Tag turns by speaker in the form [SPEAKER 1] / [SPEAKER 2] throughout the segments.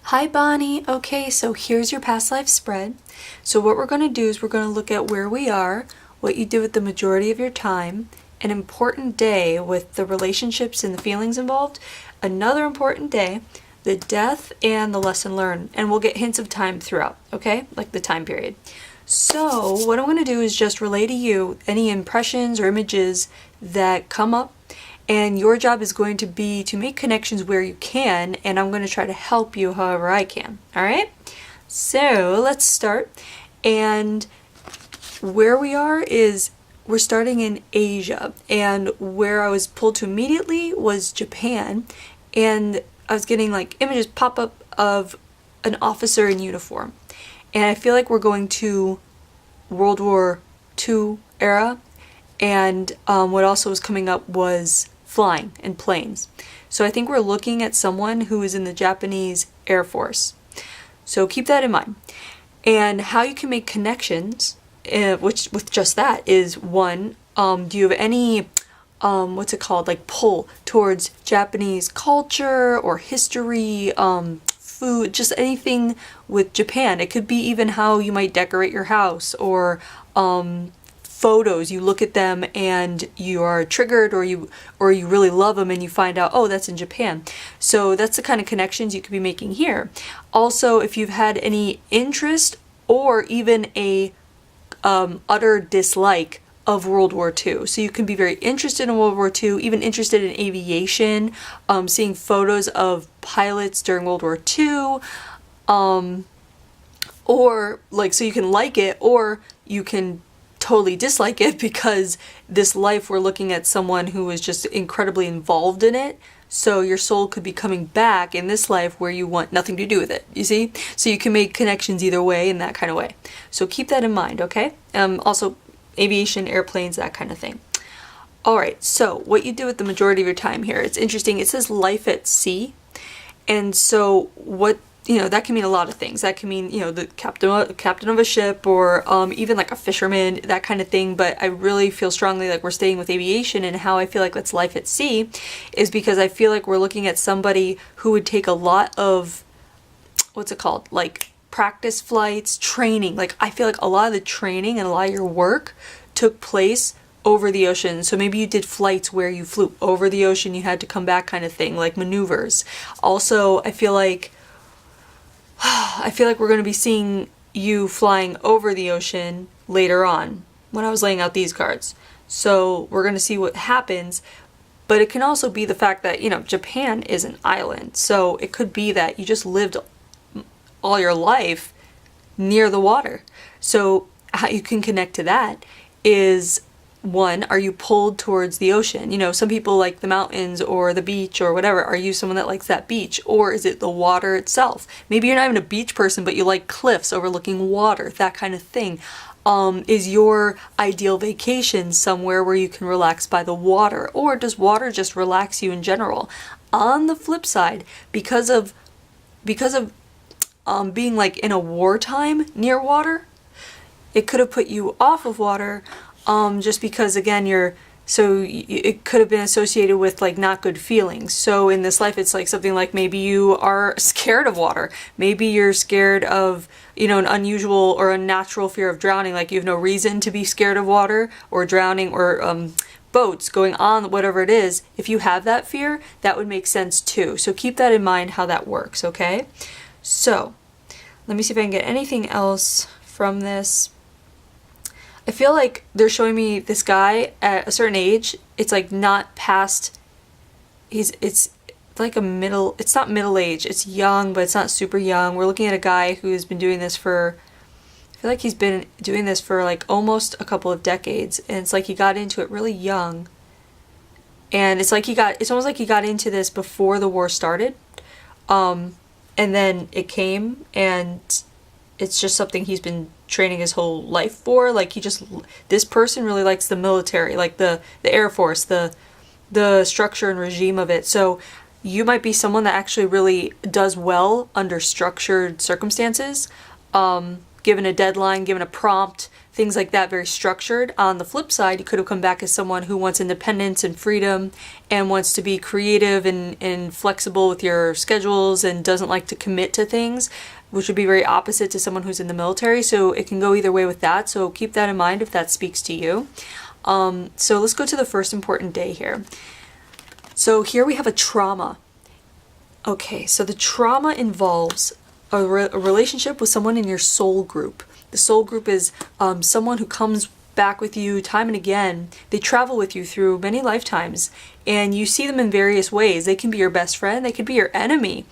[SPEAKER 1] Hi Bonnie. Okay, so here's your past life spread. So what we're going to do is we're going to look at where we are, what you did with the majority of your time, an important day with the relationships and the feelings involved, another important day, the death, and the lesson learned. And we'll get hints of time throughout, okay? Like the time period. So what I'm going to do is just relay to you any impressions or images that come up, and your job is going to be to make connections where you can, and I'm going to try to help you however I can. All right? So let's start. And where we are is we're starting in Asia, and where I was pulled to immediately was Japan, and I was getting like images pop up of an officer in uniform. And I feel like we're going to World War II era, and what also was coming up was flying and planes. So I think we're looking at someone who is in the Japanese Air Force. So keep that in mind. And how you can make connections, which with just that is one, do you have any, what's it called, like pull towards Japanese culture or history, food, just anything with Japan. It could be even how you might decorate your house, or photos. You look at them and you are triggered, or you really love them and you find out, oh, that's in Japan. So that's the kind of connections you could be making here. Also, if you've had any interest or even a utter dislike of World War II. So you can be very interested in World War II, even interested in aviation, seeing photos of pilots during World War II, or like, so you can like it, or you can totally dislike it, because this life we're looking at someone who is just incredibly involved in it. So your soul could be coming back in this life where you want nothing to do with it, you see? So you can make connections either way, in that kind of way. So keep that in mind, okay? Also, aviation, airplanes, that kind of thing. Alright, so what you do with the majority of your time here, it's interesting. It says life at sea. And so what, that can mean a lot of things. That can mean, the captain of a ship, or even like a fisherman, that kind of thing. But I really feel strongly like we're staying with aviation, and how I feel like that's life at sea is because I feel like we're looking at somebody who would take a lot of, what's it called, like practice flights, training. Like I feel like a lot of the training and a lot of your work took place over the ocean. So maybe you did flights where you flew over the ocean, you had to come back, kind of thing, like maneuvers. Also, I feel like we're going to be seeing you flying over the ocean later on when I was laying out these cards. So we're going to see what happens. But it can also be the fact that, Japan is an island. So it could be that you just lived all your life near the water. So how you can connect to that is, one, are you pulled towards the ocean? Some people like the mountains or the beach or whatever. Are you someone that likes that beach? Or is it the water itself? Maybe you're not even a beach person, but you like cliffs overlooking water, that kind of thing. Is your ideal vacation somewhere where you can relax by the water? Or does water just relax you in general? On the flip side, because of being like in a wartime near water, it could have put you off of water, just because, again, it could have been associated with like not good feelings. So in this life, it's like something like maybe you are scared of water. Maybe you're scared of, an unusual or unnatural fear of drowning. Like you have no reason to be scared of water or drowning, or boats going on, whatever it is. If you have that fear, that would make sense too. So keep that in mind, how that works, okay? So let me see if I can get anything else from this. I feel like they're showing me this guy at a certain age. It's like not past, it's like it's not middle age. It's young, but it's not super young. We're looking at a guy who's been doing this I feel like he's been doing this for like almost a couple of decades. And it's like he got into it really young. And it's almost like he got into this before the war started. And then it came, and it's just something he's been training his whole life for. Like this person really likes the military, like the Air Force, the structure and regime of it. So you might be someone that actually really does well under structured circumstances, given a deadline, given a prompt, things like that, very structured. On the flip side, you could have come back as someone who wants independence and freedom and wants to be creative and flexible with your schedules and doesn't like to commit to things, which would be very opposite to someone who's in the military. So it can go either way with that. So keep that in mind if that speaks to you. So let's go to the first important day here. So here we have a trauma. Okay, so the trauma involves a relationship with someone in your soul group. The soul group is someone who comes back with you time and again. They travel with you through many lifetimes, and you see them in various ways. They can be your best friend, they could be your enemy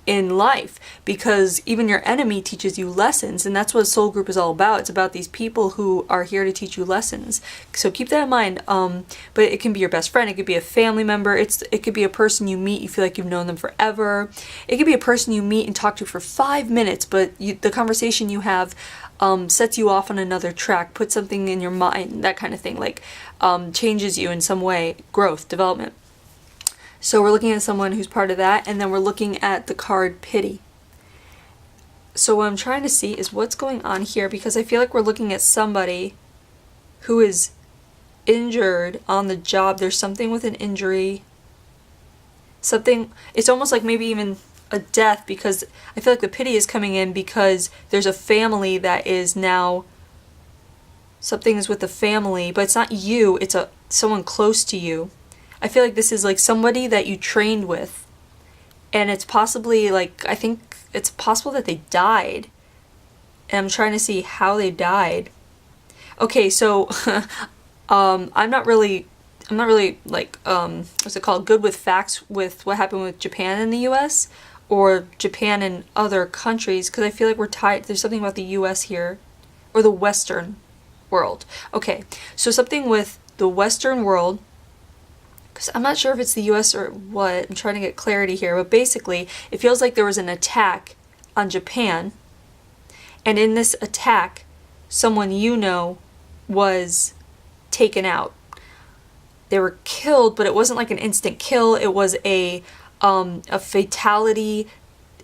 [SPEAKER 1] in life, because even your enemy teaches you lessons, and that's what a soul group is all about. It's about these people who are here to teach you lessons. So keep that in mind. But it can be your best friend, it could be a family member, it could be a person you meet, you feel like you've known them forever. It could be a person you meet and talk to for 5 minutes, but the conversation you have sets you off on another track, puts something in your mind, that kind of thing, like changes you in some way, growth, development. So we're looking at someone who's part of that, and then we're looking at the card pity. So what I'm trying to see is what's going on here, because I feel like we're looking at somebody who is injured on the job. There's something with an injury. Something, it's almost like maybe even a death, because I feel like the pity is coming in because there's a family that is now, something is with the family, but it's not you, it's someone close to you. I feel like this is like somebody that you trained with, and it's possibly like, I think it's possible that they died, and I'm trying to see how they died. Okay, so I'm not really like what's it called, good with facts with what happened with Japan in the US or Japan and other countries, because I feel like we're tied. There's something about the US here, or the Western world. Okay, so something with the Western world, because I'm not sure if it's the US or what. I'm trying to get clarity here, but basically it feels like there was an attack on Japan, and in this attack someone you know was taken out. They were killed, but it wasn't like an instant kill. It was a fatality.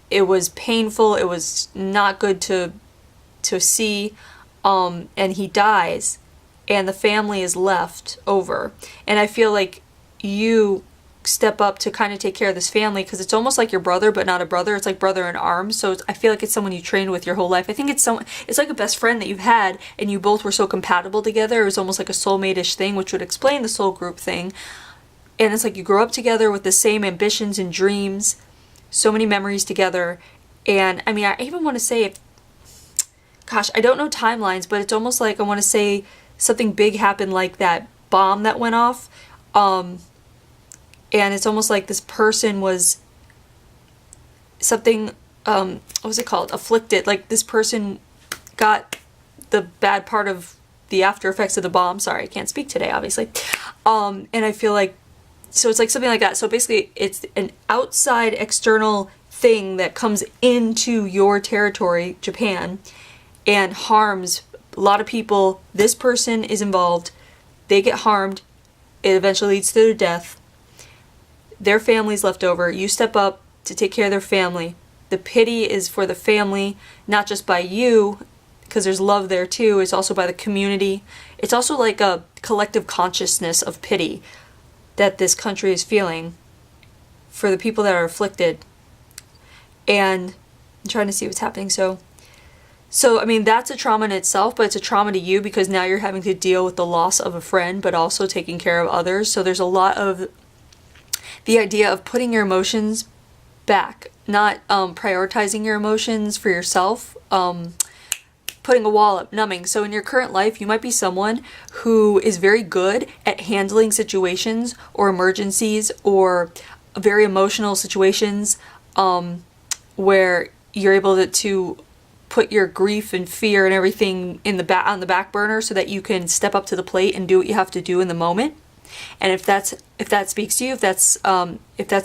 [SPEAKER 1] It was painful. It was not good to see. And he dies, and the family is left over. And I feel like you step up to kind of take care of this family, because it's almost like your brother, but not a brother. It's like brother in arms. So I feel like it's someone you trained with your whole life. I think it's like a best friend that you've had, and you both were so compatible together. It was almost like a soulmate-ish thing, which would explain the soul group thing. And it's like you grow up together with the same ambitions and dreams, so many memories together. And I mean, I even want to say, gosh, I don't know timelines, but it's almost like I want to say something big happened, like that bomb that went off. And it's almost like this person was something, what was it called? Afflicted. Like this person got the bad part of the after effects of the bomb. Sorry, I can't speak today, obviously. And I feel like, so it's like something like that. So basically it's an outside external thing that comes into your territory, Japan, and harms a lot of people. This person is involved. They get harmed. It eventually leads to their death. Their family's left over. You step up to take care of their family. The pity is for the family, not just by you, because there's love there too. It's also by the community. It's also like a collective consciousness of pity that this country is feeling for the people that are afflicted. And I'm trying to see what's happening. So I mean, that's a trauma in itself, but it's a trauma to you because now you're having to deal with the loss of a friend, but also taking care of others. So there's a lot of the idea of putting your emotions back, not prioritizing your emotions for yourself, putting a wall up, numbing. So in your current life, you might be someone who is very good at handling situations or emergencies or very emotional situations where you're able to put your grief and fear and everything on the back burner so that you can step up to the plate and do what you have to do in the moment. And if that speaks to you, if that's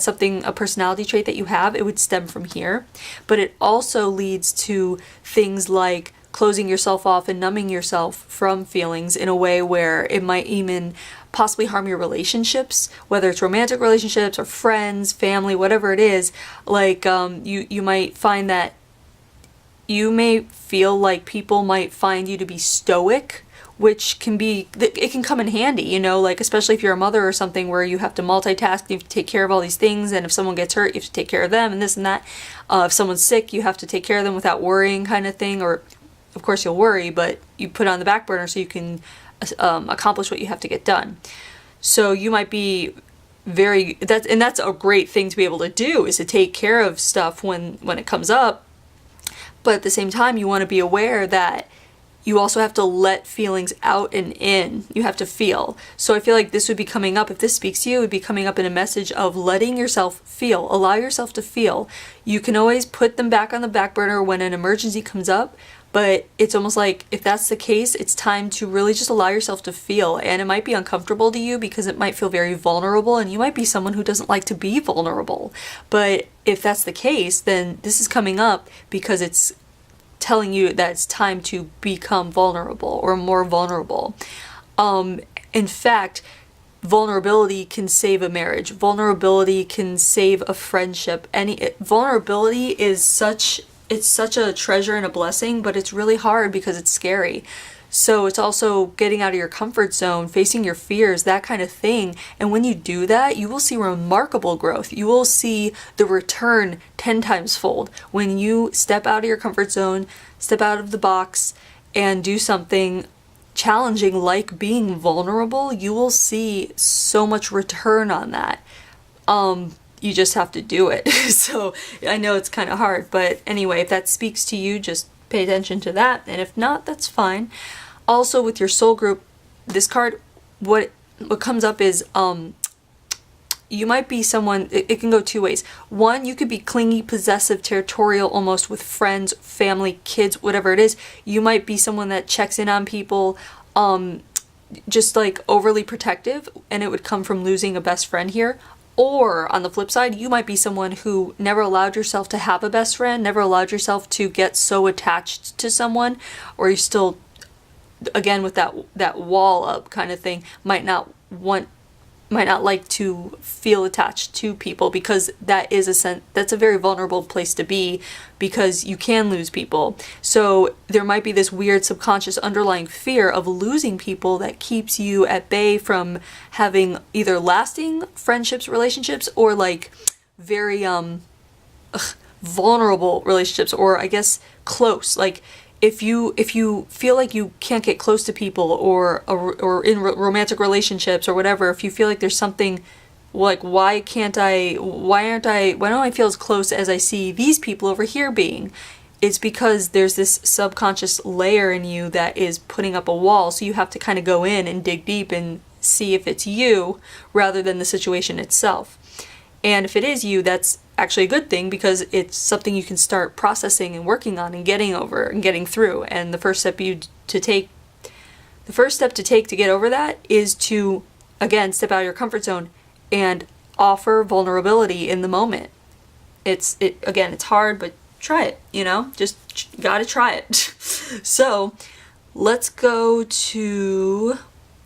[SPEAKER 1] something, a personality trait that you have, it would stem from here. But it also leads to things like closing yourself off and numbing yourself from feelings in a way where it might even possibly harm your relationships, whether it's romantic relationships or friends, family, whatever it is. Like you might find that you may feel like people might find you to be stoic which can be, it can come in handy, you know, like especially if you're a mother or something where you have to multitask, you have to take care of all these things, and if someone gets hurt, you have to take care of them and this and that. If someone's sick, you have to take care of them without worrying, kind of thing, or of course you'll worry, but you put it on the back burner so you can accomplish what you have to get done. So you might be that's a great thing to be able to do, is to take care of stuff when it comes up. But at the same time, you want to be aware that you also have to let feelings out and in. You have to feel. So I feel like this would be coming up, if this speaks to you, it would be coming up in a message of letting yourself feel. Allow yourself to feel. You can always put them back on the back burner when an emergency comes up, but it's almost like if that's the case, it's time to really just allow yourself to feel. And it might be uncomfortable to you because it might feel very vulnerable, and you might be someone who doesn't like to be vulnerable. But if that's the case, then this is coming up because it's telling you that it's time to become vulnerable or more vulnerable. In fact, vulnerability can save a marriage. Vulnerability can save a friendship. Vulnerability is such a treasure and a blessing, but it's really hard because it's scary. So it's also getting out of your comfort zone, facing your fears, that kind of thing. And when you do that, you will see remarkable growth. You will see the return 10 times fold. When you step out of your comfort zone, step out of the box, and do something challenging like being vulnerable, you will see so much return on that. You just have to do it. So I know it's kind of hard, but anyway, if that speaks to you, just pay attention to that, and if not, that's fine. Also, with your soul group, this card, what comes up is you might be someone, it can go two ways. One, you could be clingy, possessive, territorial almost with friends, family, kids, whatever it is. You might be someone that checks in on people, just like overly protective, and it would come from losing a best friend here. Or on the flip side, you might be someone who never allowed yourself to have a best friend, never allowed yourself to get so attached to someone, or you still, again, with that wall up kind of thing, might not like to feel attached to people, because that's a very vulnerable place to be, because you can lose people. So there might be this weird subconscious underlying fear of losing people that keeps you at bay from having either lasting friendships, relationships, or like very vulnerable relationships, or I guess close. Like if you feel like you can't get close to people, or in romantic relationships or whatever, if you feel like there's something like, why don't I feel as close as I see these people over here being? It's because there's this subconscious layer in you that is putting up a wall, so you have to kind of go in and dig deep and see if it's you rather than the situation itself. And if it is you, that's actually a good thing, because it's something you can start processing and working on and getting over and getting through. And the first step to take to get over that is to, again, step out of your comfort zone and offer vulnerability in the moment. It's hard, but try it, just gotta try it. So let's go to,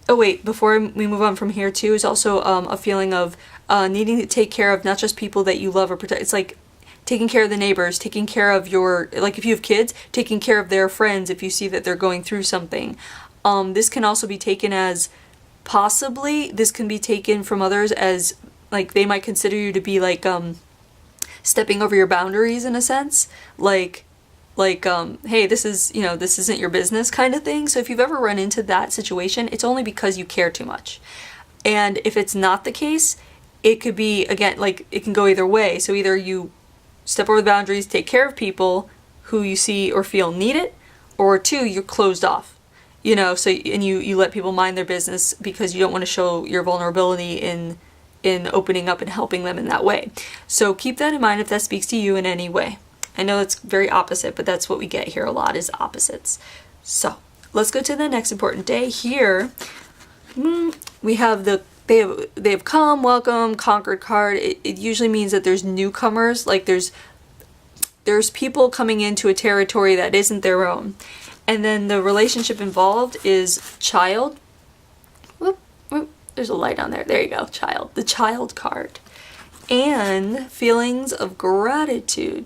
[SPEAKER 1] oh wait, before we move on from here too, is also a feeling of needing to take care of not just people that you love or protect. It's like taking care of the neighbors, taking care of like if you have kids, taking care of their friends if you see that they're going through something. This can also be taken as, this can be taken from others as, like, they might consider you to be like stepping over your boundaries in a sense, like hey, this isn't your business kind of thing. So if you've ever run into that situation, it's only because you care too much. And if it's not the case, it could be, again, like, it can go either way. So either you step over the boundaries, take care of people who you see or feel need it, or two, you're closed off, so, and you let people mind their business because you don't want to show your vulnerability in opening up and helping them in that way. So keep that in mind if that speaks to you in any way. I know it's very opposite, but that's what we get here a lot, is opposites. So let's go to the next important day. Here we have they have come, welcome, conquered card. It usually means that there's newcomers, like there's people coming into a territory that isn't their own. And then the relationship involved is child. Whoop, whoop, there's a light on there. There you go, child. The child card. And feelings of gratitude.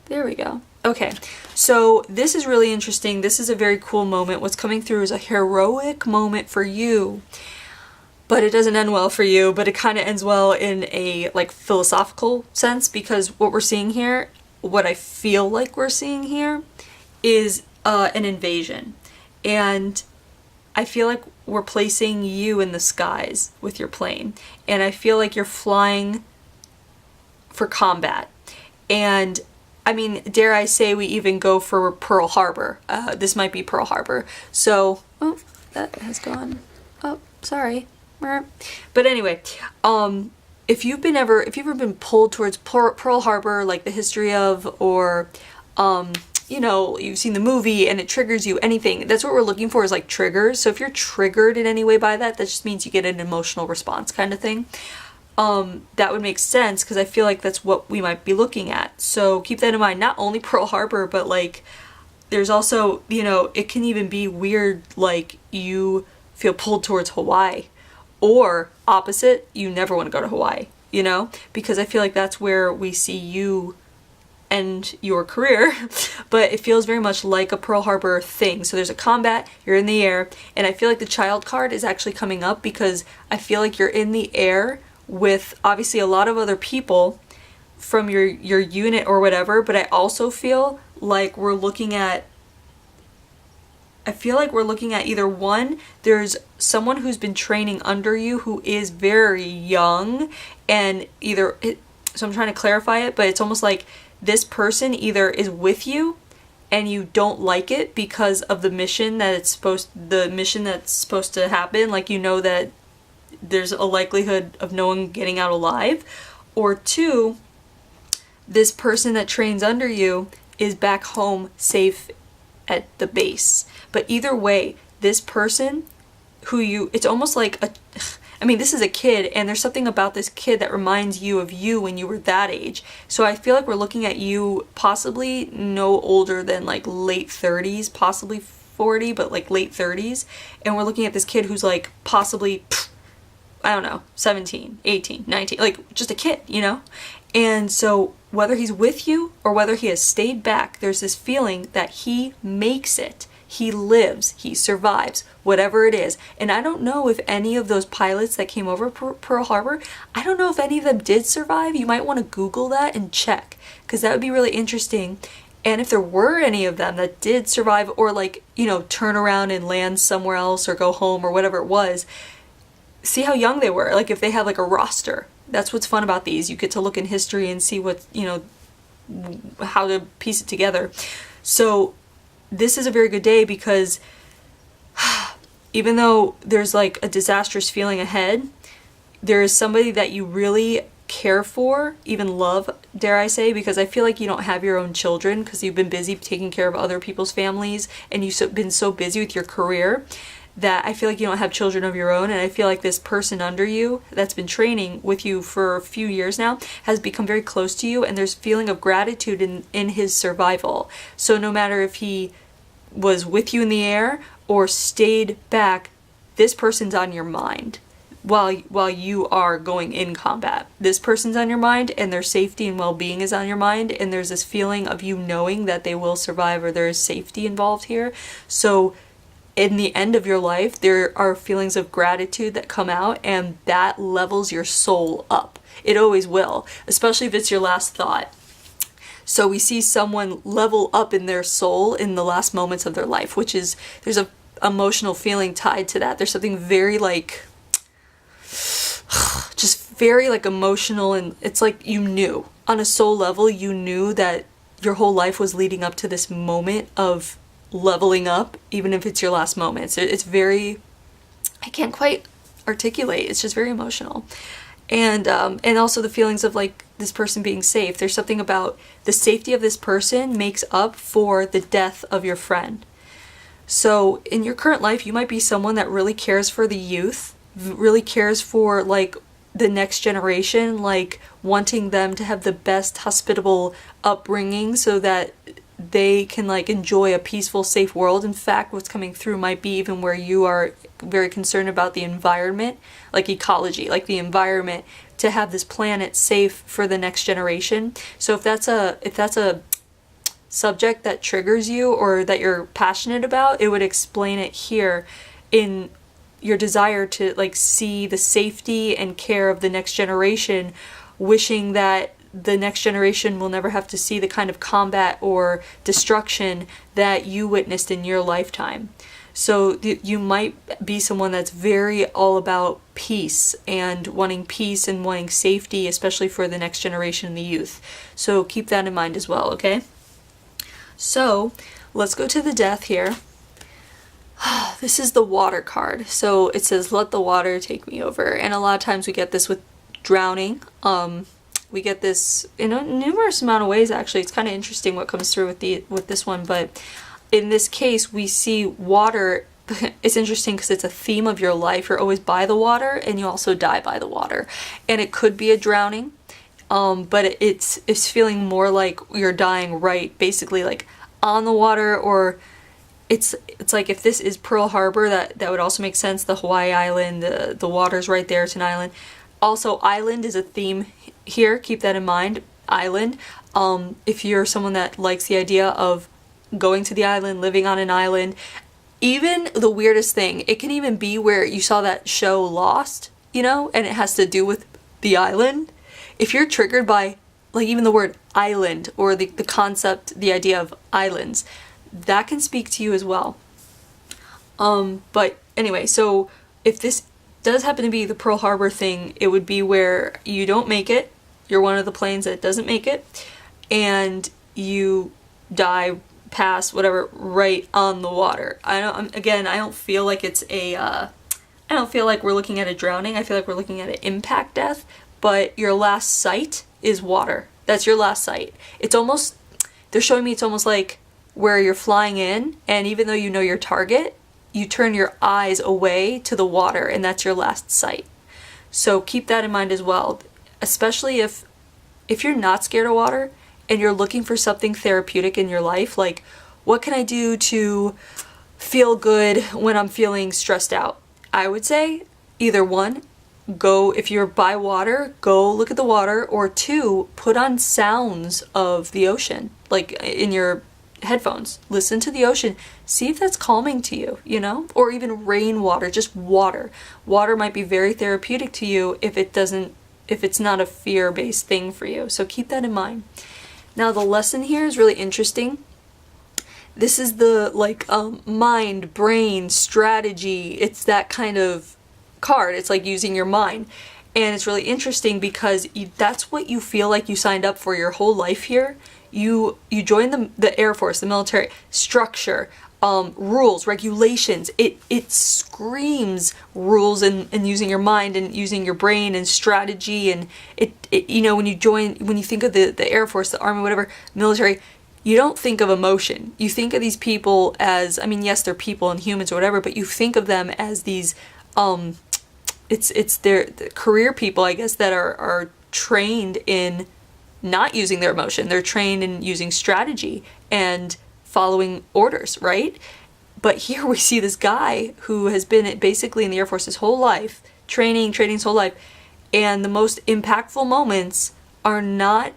[SPEAKER 1] There we go. Okay, so this is really interesting. This is a very cool moment. What's coming through is a heroic moment for you, but it doesn't end well for you, but it kind of ends well in a like philosophical sense, because what we're seeing here, what I feel like we're seeing here, is an invasion. And I feel like we're placing you in the skies with your plane. And I feel like you're flying for combat. And I mean, dare I say we even go for Pearl Harbor. This might be Pearl Harbor. So, oh, that has gone. Oh, sorry. But anyway, if you've ever been pulled towards Pearl Harbor, like the history of, or you know, you've seen the movie and it triggers you, anything, that's what we're looking for, is like triggers. So if you're triggered in any way by that, that just means you get an emotional response kind of thing. That would make sense, because I feel like that's what we might be looking at. So keep that in mind. Not only Pearl Harbor, but like there's also, you know, it can even be weird, like you feel pulled towards Hawaii, or opposite, you never want to go to Hawaii, you know, because I feel like that's where we see you end your career. But it feels very much like a Pearl Harbor thing. So there's a combat, you're in the air, and I feel like the child card is actually coming up because I feel like you're in the air with obviously a lot of other people from your unit or whatever, but I also feel like we're looking at either one, there's someone who's been training under you who is very young, and so I'm trying to clarify it, but it's almost like this person either is with you and you don't like it because of the mission that's supposed to happen, like you know that there's a likelihood of no one getting out alive, or two, this person that trains under you is back home safe at the base. But either way, this person it's almost like this is a kid, and there's something about this kid that reminds you of you when you were that age. So I feel like we're looking at you possibly no older than like late 30s, possibly 40, but like late 30s. And we're looking at this kid who's like possibly, I don't know, 17, 18, 19, like just a kid, you know? And so whether he's with you or whether he has stayed back, there's this feeling that he makes it. He lives, he survives, whatever it is. And I don't know if any of those pilots that came over Pearl Harbor, I don't know if any of them did survive. You might want to Google that and check, because that would be really interesting. And if there were any of them that did survive, or like, you know, turn around and land somewhere else or go home or whatever it was, see how young they were. Like if they have like a roster. That's what's fun about these. You get to look in history and see what, you know, how to piece it together. So this is a very good day, because even though there's like a disastrous feeling ahead, there is somebody that you really care for, even love, dare I say, because I feel like you don't have your own children because you've been busy taking care of other people's families, and you've been so busy with your career that I feel like you don't have children of your own. And I feel like this person under you that's been training with you for a few years now has become very close to you, and there's feeling of gratitude in his survival. So no matter if he was with you in the air or stayed back, this person's on your mind while you are going in combat. This person's on your mind, and their safety and well-being is on your mind, and there's this feeling of you knowing that they will survive, or there is safety involved here. So in the end of your life, there are feelings of gratitude that come out, and that levels your soul up. It always will, especially if it's your last thought. So we see someone level up in their soul in the last moments of their life, which is, there's a emotional feeling tied to that. There's something very like, just very like emotional, and it's like you knew, on a soul level, you knew that your whole life was leading up to this moment of leveling up, even if it's your last moment. So it's very, I can't quite articulate, it's just very emotional. And also the feelings of like this person being safe. There's something about the safety of this person makes up for the death of your friend. So in your current life, you might be someone that really cares for the youth, really cares for like the next generation, like wanting them to have the best hospitable upbringing so that they can like enjoy a peaceful, safe world. In fact, what's coming through might be even where you are very concerned about the environment, like ecology, like the environment, to have this planet safe for the next generation. So if that's a subject that triggers you or that you're passionate about, it would explain it here in your desire to like see the safety and care of the next generation, wishing that the next generation will never have to see the kind of combat or destruction that you witnessed in your lifetime. So you might be someone that's very all about peace and wanting safety, especially for the next generation and the youth. So keep that in mind as well, okay? So let's go to the death here. This is the water card. So it says, let the water take me over. And a lot of times we get this with drowning. We get this in a numerous amount of ways, actually. It's kind of interesting what comes through with this one, but in this case we see water. It's interesting because it's a theme of your life. You're always by the water and you also die by the water. And it could be a drowning, but it's feeling more like you're dying right, basically like on the water, or it's like if this is Pearl Harbor, that would also make sense. The Hawaii island, the water's right there, it's an island. Also, island is a theme here, keep that in mind, island. If you're someone that likes the idea of going to the island, living on an island, even the weirdest thing, it can even be where you saw that show Lost, you know, and it has to do with the island. If you're triggered by like even the word island or the concept, the idea of islands, that can speak to you as well. But anyway, so if this does happen to be the Pearl Harbor thing, it would be where you don't make it, you're one of the planes that doesn't make it, and you die, pass, whatever, right on the water. I don't feel like it's I don't feel like we're looking at a drowning. I feel like we're looking at an impact death, but your last sight is water. That's your last sight. It's almost, they're showing me it's almost like where you're flying in, and even though you know your target, you turn your eyes away to the water, and that's your last sight. So keep that in mind as well, especially if you're not scared of water and you're looking for something therapeutic in your life, like what can I do to feel good when I'm feeling stressed out? I would say either one, go, if you're by water, go look at the water, or two, put on sounds of the ocean, like in your headphones, listen to the ocean, see if that's calming to you, you know, or even rainwater, just water. Water might be very therapeutic to you if it's not a fear-based thing for you. So keep that in mind. Now the lesson here is really interesting. This is the like mind, brain, strategy. It's that kind of card. It's like using your mind. And it's really interesting because that's what you feel like you signed up for your whole life here. You join the Air Force, the military, structure, rules, regulations. It screams rules and using your mind and using your brain and strategy. And it you know, when you think of the Air Force, the Army, whatever, military, you don't think of emotion. You think of these people as, I mean, yes, they're people and humans or whatever, but you think of them as these, it's their career people, I guess, that are trained in not using their emotion. They're trained in using strategy and following orders, right? But here we see this guy who has been basically in the Air Force his whole life, training his whole life, and the most impactful moments are not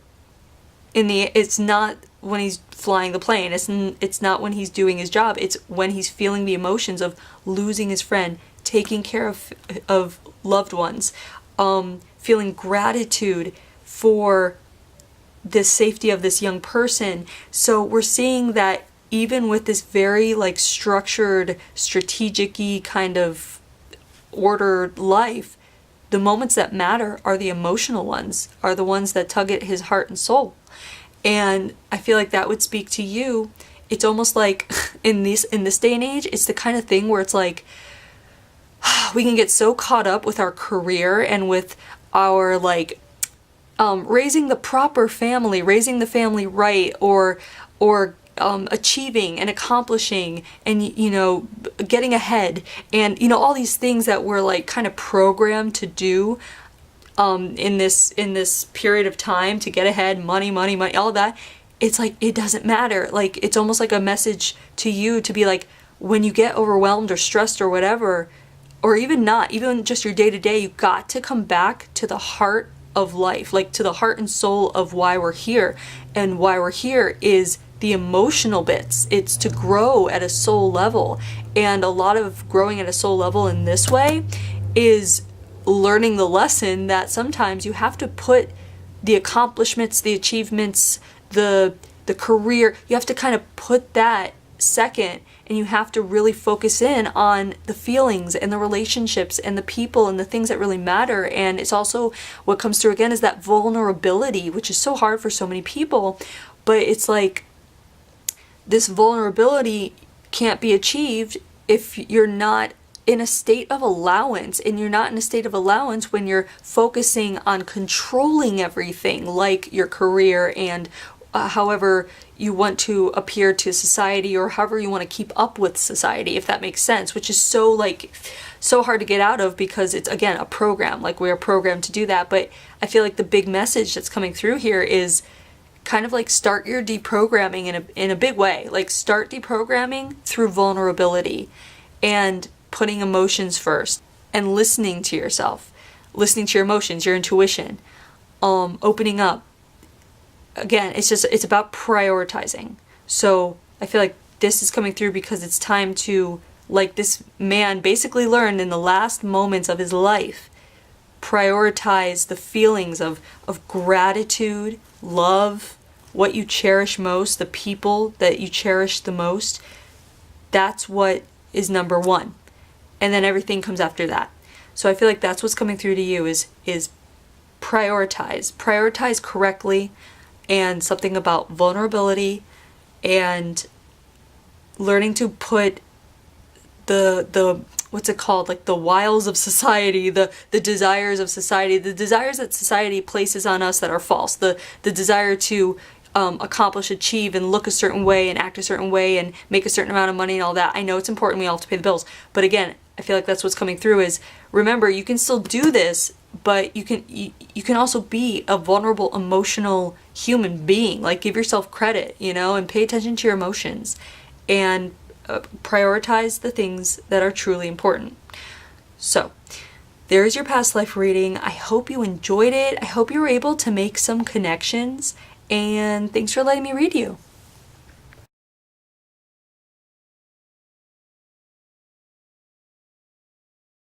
[SPEAKER 1] it's not when he's flying the plane, it's not when he's doing his job, it's when he's feeling the emotions of losing his friend, taking care of loved ones, feeling gratitude for the safety of this young person. So we're seeing that even with this very like structured, strategic-y kind of ordered life, the moments that matter are the emotional ones, are the ones that tug at his heart and soul. And I feel like that would speak to you. It's almost like in this day and age, it's the kind of thing where it's like we can get so caught up with our career and with our like raising the proper family, raising the family right, or achieving and accomplishing and, you know, getting ahead, and, you know, all these things that we're like kind of programmed to do in this period of time to get ahead, money, all that. It's like, it doesn't matter. Like, it's almost like a message to you to be like, when you get overwhelmed or stressed or whatever, or even not, even just your day to day, you got to come back to the heart of life, like to the heart and soul of why we're here. And why we're here is the emotional bits. It's to grow at a soul level. And a lot of growing at a soul level in this way is learning the lesson that sometimes you have to put the accomplishments, the achievements, the career, you have to kind of put that second, and you have to really focus in on the feelings and the relationships and the people and the things that really matter. And it's also what comes through again is that vulnerability, which is so hard for so many people. But it's like this vulnerability can't be achieved if you're not in a state of allowance, and you're not in a state of allowance when you're focusing on controlling everything, like your career and however you want to appear to society, or however you want to keep up with society, if that makes sense, which is so hard to get out of, because it's again a program, like we are programmed to do that. But I feel like the big message that's coming through here is kind of like start your deprogramming in a big way. Like start deprogramming through vulnerability and putting emotions first and listening to yourself, listening to your emotions, your intuition, opening up. Again, it's about prioritizing. So I feel like this is coming through because it's time to, like this man basically learned in the last moments of his life, prioritize the feelings of gratitude, love, what you cherish most, the people that you cherish the most. That's what is number one. And then everything comes after that. So I feel like that's what's coming through to you is prioritize correctly, and something about vulnerability and learning to put the what's it called, like the wiles of society, the desires of society, the desires that society places on us that are false, the desire to accomplish, achieve, and look a certain way and act a certain way and make a certain amount of money and all that. I know it's important, we all have to pay the bills, but again, I feel like that's what's coming through is, remember, you can still do this, but you can also be a vulnerable, emotional human being. Like, give yourself credit, and pay attention to your emotions, and prioritize the things that are truly important. So, there's your past life reading. I hope you enjoyed it. I hope you were able to make some connections, and thanks for letting me read you.